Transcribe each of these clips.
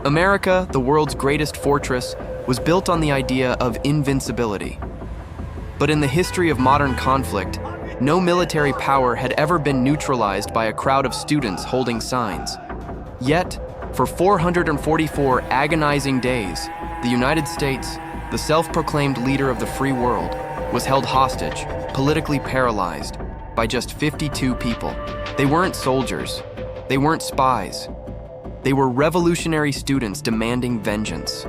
America, the world's greatest fortress, was built on the idea of invincibility. But in the history of modern conflict, no military power had ever been neutralized by a crowd of students holding signs. Yet, for 444 agonizing days, the United States, the self-proclaimed leader of the free world, was held hostage, politically paralyzed, by just 52 people. They weren't soldiers. They weren't spies. They were revolutionary students demanding vengeance.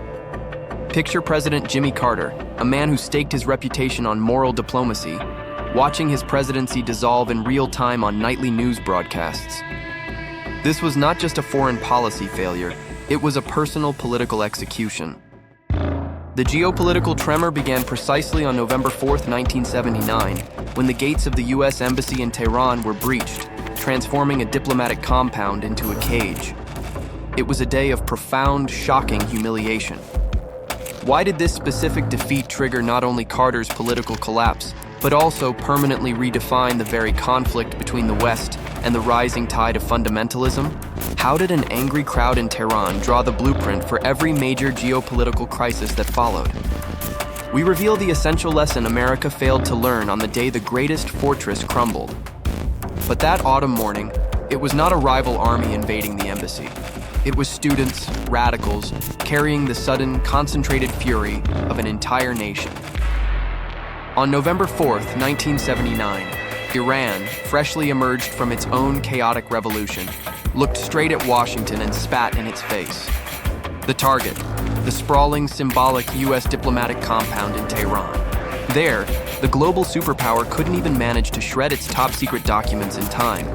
Picture President Jimmy Carter, a man who staked his reputation on moral diplomacy, watching his presidency dissolve in real time on nightly news broadcasts. This was not just a foreign policy failure, it was a personal political execution. The geopolitical tremor began precisely on November 4th, 1979, when the gates of the U.S. Embassy in Tehran were breached, transforming a diplomatic compound into a cage. It was a day of profound, shocking humiliation. Why did this specific defeat trigger not only Carter's political collapse, but also permanently redefine the very conflict between the West and the rising tide of fundamentalism? How did an angry crowd in Tehran draw the blueprint for every major geopolitical crisis that followed? We reveal the essential lesson America failed to learn on the day the greatest fortress crumbled. But that autumn morning, it was not a rival army invading the embassy. It was students, radicals, carrying the sudden, concentrated fury of an entire nation. On November 4th, 1979, Iran, freshly emerged from its own chaotic revolution, looked straight at Washington and spat in its face. The target, the sprawling, symbolic U.S. diplomatic compound in Tehran. There, the global superpower couldn't even manage to shred its top-secret documents in time.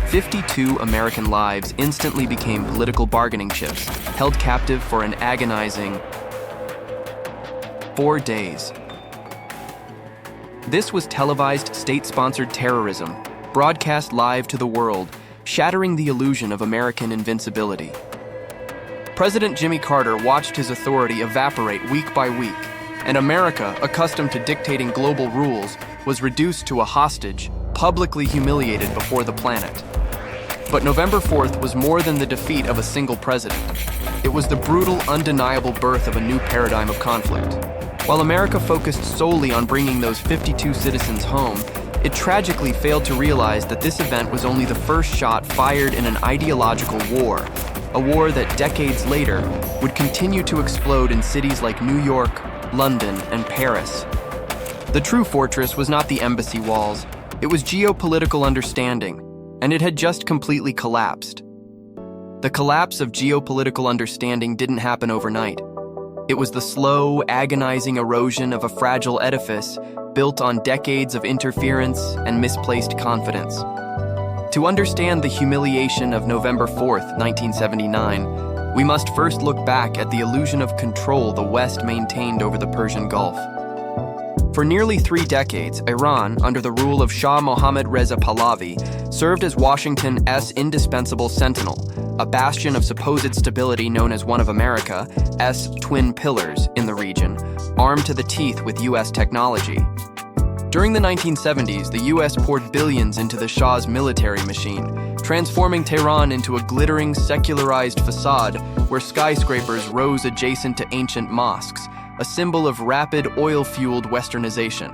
52 American lives instantly became political bargaining chips, held captive for an agonizing 4 days. This was televised state-sponsored terrorism, broadcast live to the world, shattering the illusion of American invincibility. President Jimmy Carter watched his authority evaporate week by week, and America, accustomed to dictating global rules, was reduced to a hostage, publicly humiliated before the planet. But November 4th was more than the defeat of a single president. It was the brutal, undeniable birth of a new paradigm of conflict. While America focused solely on bringing those 52 citizens home, it tragically failed to realize that this event was only the first shot fired in an ideological war, a war that decades later would continue to explode in cities like New York, London, and Paris. The true fortress was not the embassy walls, it was geopolitical understanding, and it had just completely collapsed. The collapse of geopolitical understanding didn't happen overnight. It was the slow, agonizing erosion of a fragile edifice built on decades of interference and misplaced confidence. To understand the humiliation of November 4th, 1979, we must first look back at the illusion of control the West maintained over the Persian Gulf. For nearly 3 decades, Iran, under the rule of Shah Mohammad Reza Pahlavi, served as Washington's indispensable sentinel, a bastion of supposed stability known as one of America's twin pillars in the region, armed to the teeth with U.S. technology. During the 1970s, the U.S. poured billions into the Shah's military machine, transforming Tehran into a glittering, secularized facade where skyscrapers rose adjacent to ancient mosques, a symbol of rapid, oil-fueled westernization.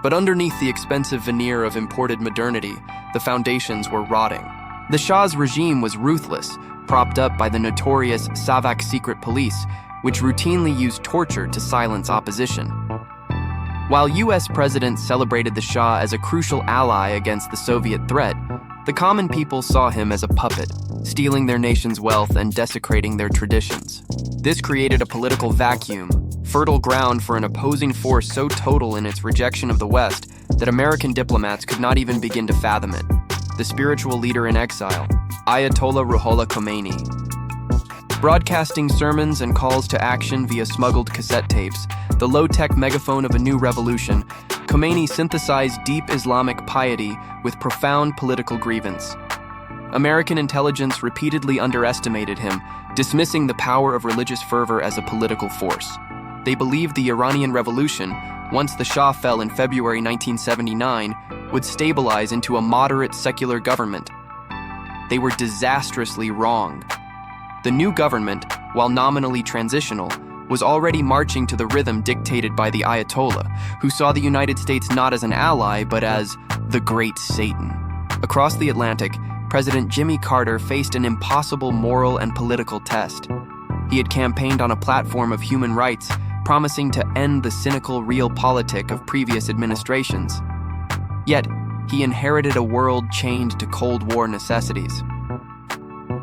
But underneath the expensive veneer of imported modernity, the foundations were rotting. The Shah's regime was ruthless, propped up by the notorious Savak secret police, which routinely used torture to silence opposition. While U.S. presidents celebrated the Shah as a crucial ally against the Soviet threat, the common people saw him as a puppet, stealing their nation's wealth and desecrating their traditions. This created a political vacuum, fertile ground for an opposing force so total in its rejection of the West that American diplomats could not even begin to fathom it. The spiritual leader in exile, Ayatollah Ruhollah Khomeini. Broadcasting sermons and calls to action via smuggled cassette tapes, the low-tech megaphone of a new revolution, Khomeini synthesized deep Islamic piety with profound political grievance. American intelligence repeatedly underestimated him, dismissing the power of religious fervor as a political force. They believed the Iranian Revolution, once the Shah fell in February 1979, would stabilize into a moderate secular government. They were disastrously wrong. The new government, while nominally transitional, was already marching to the rhythm dictated by the Ayatollah, who saw the United States not as an ally, but as the Great Satan. Across the Atlantic, President Jimmy Carter faced an impossible moral and political test. He had campaigned on a platform of human rights, promising to end the cynical realpolitik of previous administrations. Yet, he inherited a world chained to Cold War necessities.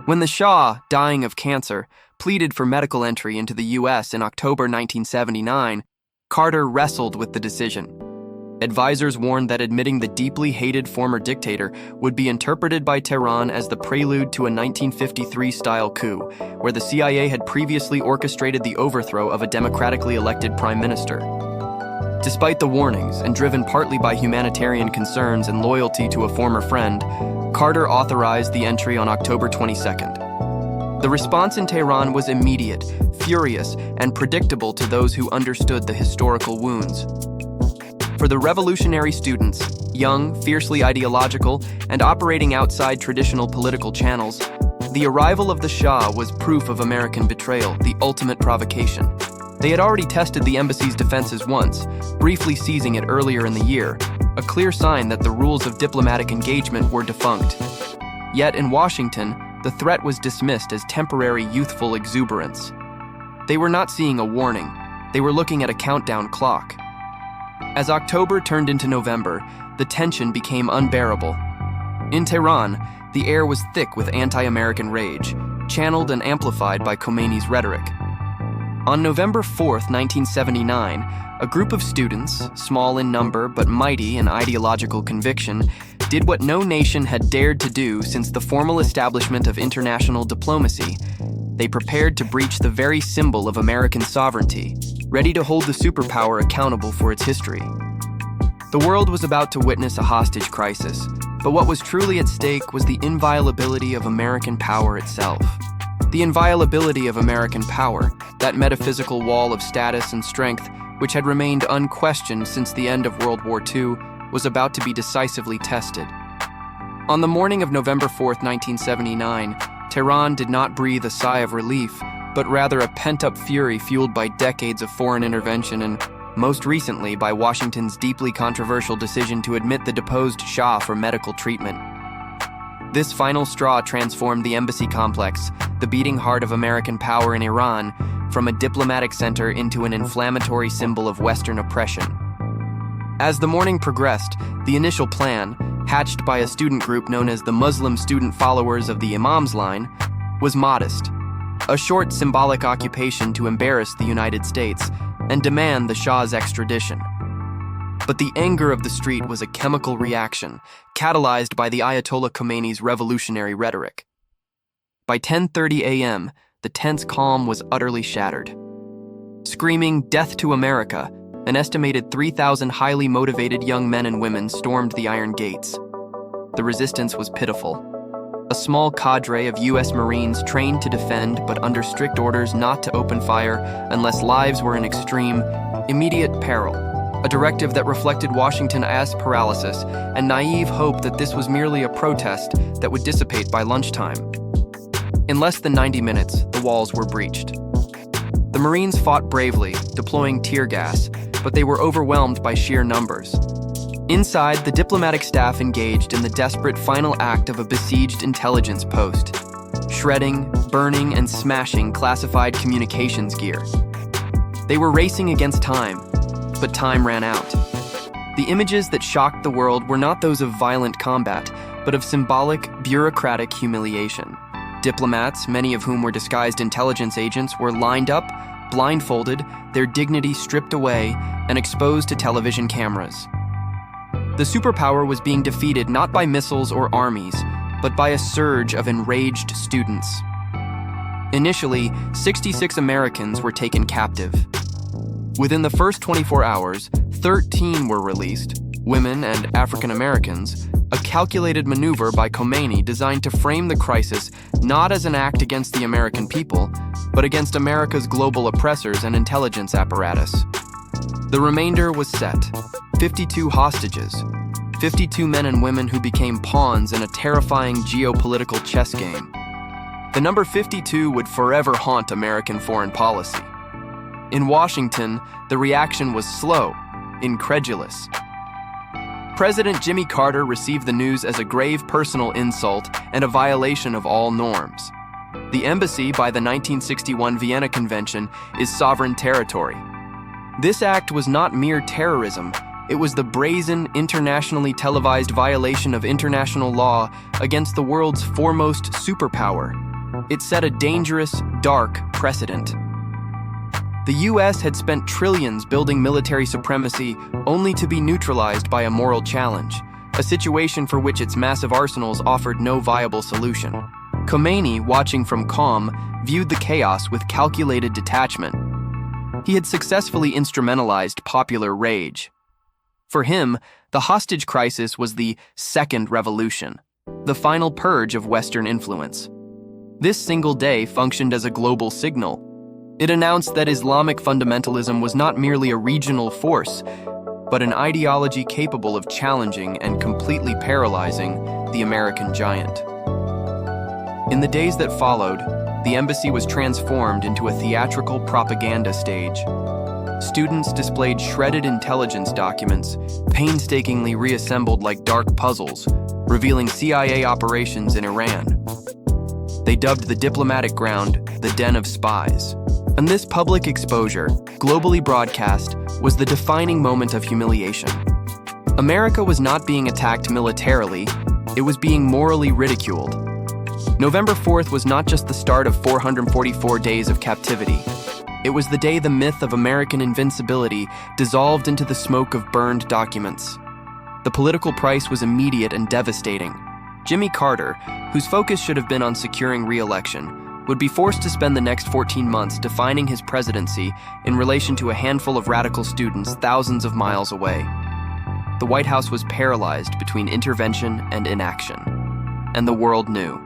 When the Shah, dying of cancer, pleaded for medical entry into the U.S. in October 1979, Carter wrestled with the decision. Advisors warned that admitting the deeply hated former dictator would be interpreted by Tehran as the prelude to a 1953-style coup, where the CIA had previously orchestrated the overthrow of a democratically elected prime minister. Despite the warnings, and driven partly by humanitarian concerns and loyalty to a former friend, Carter authorized the entry on October 22nd. The response in Tehran was immediate, furious, and predictable to those who understood the historical wounds. For the revolutionary students, young, fiercely ideological, and operating outside traditional political channels, the arrival of the Shah was proof of American betrayal, the ultimate provocation. They had already tested the embassy's defenses once, briefly seizing it earlier in the year, a clear sign that the rules of diplomatic engagement were defunct. Yet in Washington, the threat was dismissed as temporary youthful exuberance. They were not seeing a warning, they were looking at a countdown clock. As October turned into November, the tension became unbearable. In Tehran, the air was thick with anti-American rage, channeled and amplified by Khomeini's rhetoric. On November 4th, 1979, a group of students, small in number but mighty in ideological conviction, did what no nation had dared to do since the formal establishment of international diplomacy. They prepared to breach the very symbol of American sovereignty, ready to hold the superpower accountable for its history. The world was about to witness a hostage crisis, but what was truly at stake was the inviolability of American power itself. The inviolability of American power, that metaphysical wall of status and strength, which had remained unquestioned since the end of World War II, was about to be decisively tested. On the morning of November 4th, 1979, Tehran did not breathe a sigh of relief, but rather a pent-up fury fueled by decades of foreign intervention and, most recently, by Washington's deeply controversial decision to admit the deposed Shah for medical treatment. This final straw transformed the embassy complex, the beating heart of American power in Iran, from a diplomatic center into an inflammatory symbol of Western oppression. As the morning progressed, the initial plan, hatched by a student group known as the Muslim Student Followers of the Imam's Line, was modest. A short symbolic occupation to embarrass the United States and demand the Shah's extradition. But the anger of the street was a chemical reaction, catalyzed by the Ayatollah Khomeini's revolutionary rhetoric. By 10:30 a.m., the tense calm was utterly shattered. Screaming "Death to America," an estimated 3,000 highly motivated young men and women stormed the iron gates. The resistance was pitiful. A small cadre of U.S. Marines trained to defend but under strict orders not to open fire unless lives were in extreme, immediate peril, a directive that reflected Washington's paralysis and naive hope that this was merely a protest that would dissipate by lunchtime. In less than 90 minutes, the walls were breached. The Marines fought bravely, deploying tear gas, but they were overwhelmed by sheer numbers. Inside, the diplomatic staff engaged in the desperate final act of a besieged intelligence post, shredding, burning, and smashing classified communications gear. They were racing against time, but time ran out. The images that shocked the world were not those of violent combat, but of symbolic, bureaucratic humiliation. Diplomats, many of whom were disguised intelligence agents, were lined up, blindfolded, their dignity stripped away, and exposed to television cameras. The superpower was being defeated not by missiles or armies, but by a surge of enraged students. Initially, 66 Americans were taken captive. Within the first 24 hours, 13 were released, women and African Americans, a calculated maneuver by Khomeini designed to frame the crisis not as an act against the American people, but against America's global oppressors and intelligence apparatus. The remainder was set: 52 hostages, 52 men and women who became pawns in a terrifying geopolitical chess game. The number 52 would forever haunt American foreign policy. In Washington, the reaction was slow, incredulous. President Jimmy Carter received the news as a grave personal insult and a violation of all norms. The embassy, by the 1961 Vienna Convention, is sovereign territory. This act was not mere terrorism. It was the brazen, internationally televised violation of international law against the world's foremost superpower. It set a dangerous, dark precedent. The U.S. had spent trillions building military supremacy only to be neutralized by a moral challenge, a situation for which its massive arsenals offered no viable solution. Khomeini, watching from calm, viewed the chaos with calculated detachment. He had successfully instrumentalized popular rage. For him, the hostage crisis was the second revolution, the final purge of Western influence. This single day functioned as a global signal. It announced that Islamic fundamentalism was not merely a regional force, but an ideology capable of challenging and completely paralyzing the American giant. In the days that followed, the embassy was transformed into a theatrical propaganda stage. Students displayed shredded intelligence documents, painstakingly reassembled like dark puzzles, revealing CIA operations in Iran. They dubbed the diplomatic ground the den of spies. And this public exposure, globally broadcast, was the defining moment of humiliation. America was not being attacked militarily, it was being morally ridiculed. November 4th was not just the start of 444 days of captivity. It was the day the myth of American invincibility dissolved into the smoke of burned documents. The political price was immediate and devastating. Jimmy Carter, whose focus should have been on securing re-election, would be forced to spend the next 14 months defining his presidency in relation to a handful of radical students thousands of miles away. The White House was paralyzed between intervention and inaction, and the world knew.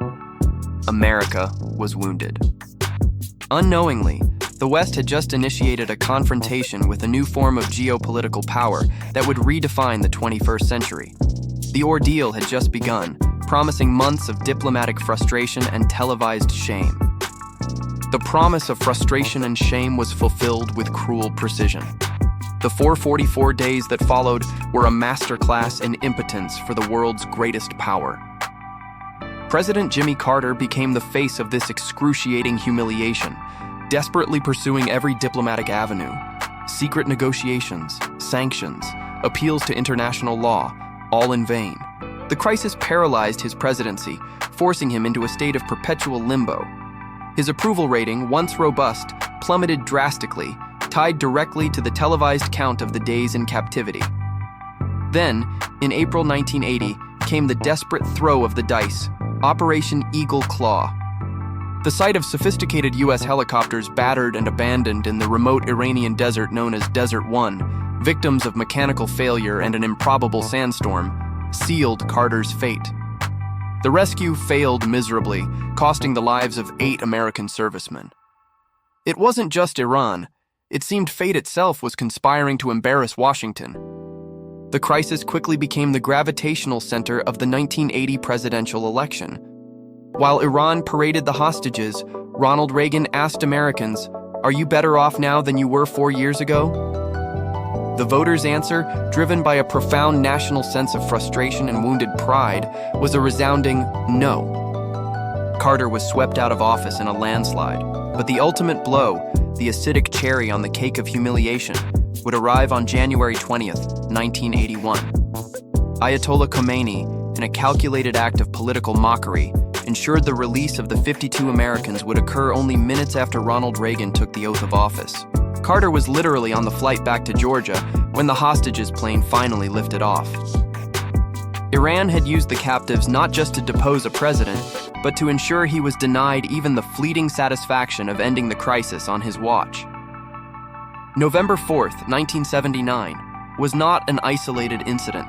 America was wounded. Unknowingly, the West had just initiated a confrontation with a new form of geopolitical power that would redefine the 21st century. The ordeal had just begun, promising months of diplomatic frustration and televised shame. The promise of frustration and shame was fulfilled with cruel precision. The 444 days that followed were a masterclass in impotence for the world's greatest power. President Jimmy Carter became the face of this excruciating humiliation, desperately pursuing every diplomatic avenue. Secret negotiations, sanctions, appeals to international law, all in vain. The crisis paralyzed his presidency, forcing him into a state of perpetual limbo. His approval rating, once robust, plummeted drastically, tied directly to the televised count of the days in captivity. Then, in April 1980, came the desperate throw of the dice, Operation Eagle Claw. The sight of sophisticated U.S. helicopters battered and abandoned in the remote Iranian desert known as Desert One, victims of mechanical failure and an improbable sandstorm, sealed Carter's fate. The rescue failed miserably, costing the lives of 8 American servicemen. It wasn't just Iran. It seemed fate itself was conspiring to embarrass Washington. The crisis quickly became the gravitational center of the 1980 presidential election. While Iran paraded the hostages, Ronald Reagan asked Americans, "Are you better off now than you were 4 years ago?" The voters' answer, driven by a profound national sense of frustration and wounded pride, was a resounding no. Carter was swept out of office in a landslide, but the ultimate blow, the acidic cherry on the cake of humiliation, would arrive on January 20th, 1981. Ayatollah Khomeini, in a calculated act of political mockery, ensured the release of the 52 Americans would occur only minutes after Ronald Reagan took the oath of office. Carter was literally on the flight back to Georgia when the hostages plane finally lifted off. Iran had used the captives not just to depose a president, but to ensure he was denied even the fleeting satisfaction of ending the crisis on his watch. November 4th, 1979, was not an isolated incident.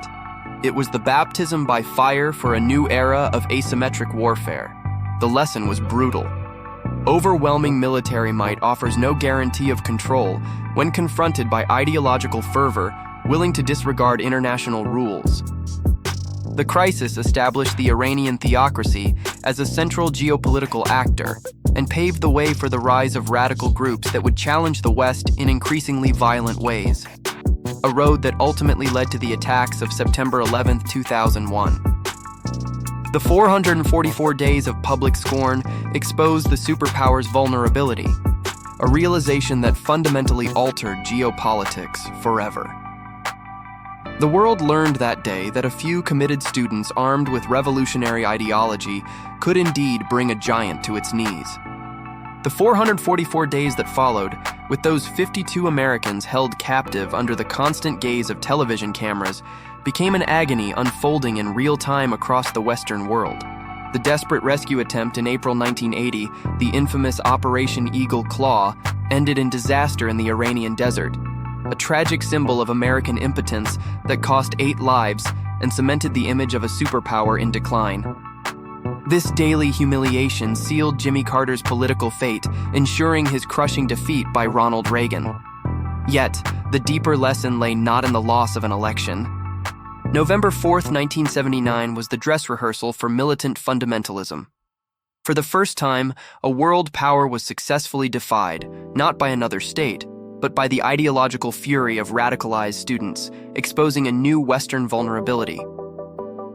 It was the baptism by fire for a new era of asymmetric warfare. The lesson was brutal. Overwhelming military might offers no guarantee of control when confronted by ideological fervor willing to disregard international rules. The crisis established the Iranian theocracy as a central geopolitical actor and paved the way for the rise of radical groups that would challenge the West in increasingly violent ways. A road that ultimately led to the attacks of September 11, 2001. The 444 days of public scorn exposed the superpower's vulnerability, a realization that fundamentally altered geopolitics forever. The world learned that day that a few committed students armed with revolutionary ideology could indeed bring a giant to its knees. The 444 days that followed, with those 52 Americans held captive under the constant gaze of television cameras, became an agony unfolding in real time across the Western world. The desperate rescue attempt in April 1980, the infamous Operation Eagle Claw, ended in disaster in the Iranian desert, a tragic symbol of American impotence that cost 8 lives and cemented the image of a superpower in decline. This daily humiliation sealed Jimmy Carter's political fate, ensuring his crushing defeat by Ronald Reagan. Yet, the deeper lesson lay not in the loss of an election. November 4th, 1979 was the dress rehearsal for militant fundamentalism. For the first time, a world power was successfully defied, not by another state, but by the ideological fury of radicalized students, exposing a new Western vulnerability.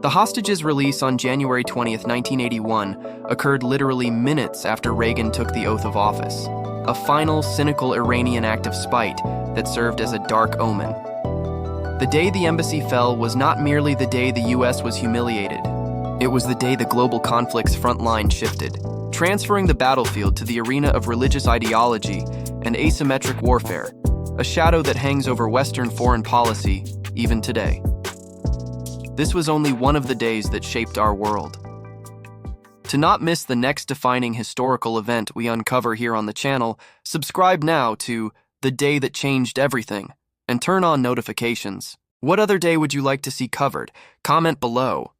The hostages' release on January 20th, 1981 occurred literally minutes after Reagan took the oath of office, a final, cynical Iranian act of spite that served as a dark omen. The day the embassy fell was not merely the day the U.S. was humiliated. It was the day the global conflict's front line shifted, transferring the battlefield to the arena of religious ideology and asymmetric warfare, a shadow that hangs over Western foreign policy even today. This was only one of the days that shaped our world. To not miss the next defining historical event we uncover here on the channel, subscribe now to The Day That Changed Everything and turn on notifications. What other day would you like to see covered? Comment below.